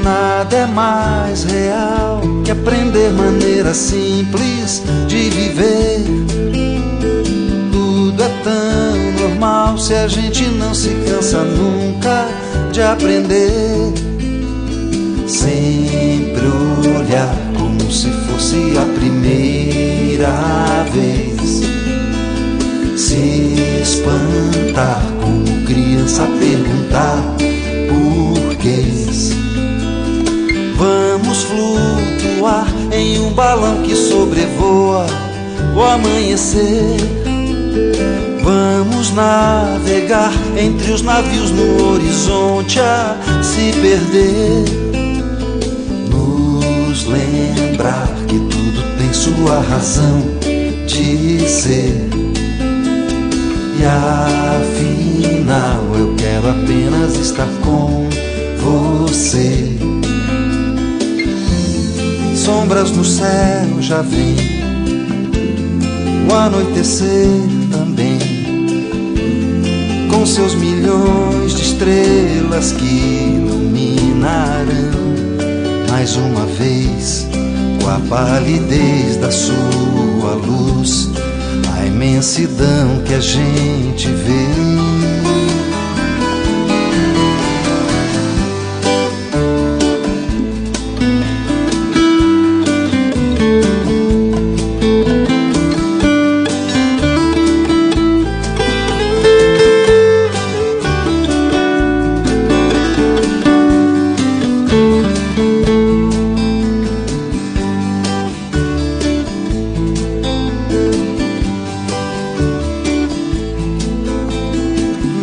Nada é mais real que aprender maneira simples de viver. Tudo é tão normal se a gente não se cansa nunca de aprender. Sempre olhar como se fosse a primeira vez. Se espantar como criança a perguntar porquês. Vamos flutuar em um balão que sobrevoa o amanhecer. Vamos navegar entre os navios no horizonte a se perder. Nos lembrar que tudo tem sua razão de ser. E afinal eu quero apenas estar com você. Sombras no céu já vem, o anoitecer também, com seus milhões de estrelas que iluminarão mais uma vez, com a palidez da sua luz, a imensidão que a gente vê.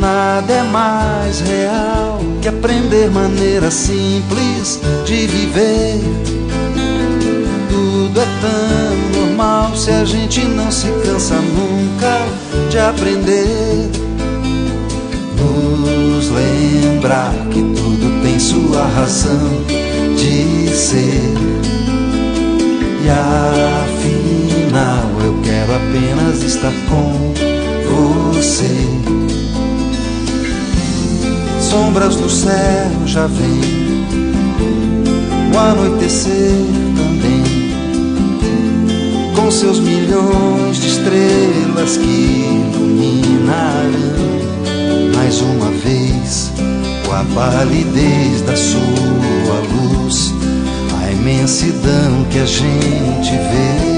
Nada é mais real que aprender maneira simples de viver. Tudo é tão normal se a gente não se cansa nunca de aprender. Nos lembrar que tudo tem sua razão de ser. E afinal eu quero apenas estar com você. Sombras no céu já vem, o anoitecer também, com seus milhões de estrelas que iluminarão mais uma vez, com a palidez da sua luz, a imensidão que a gente vê.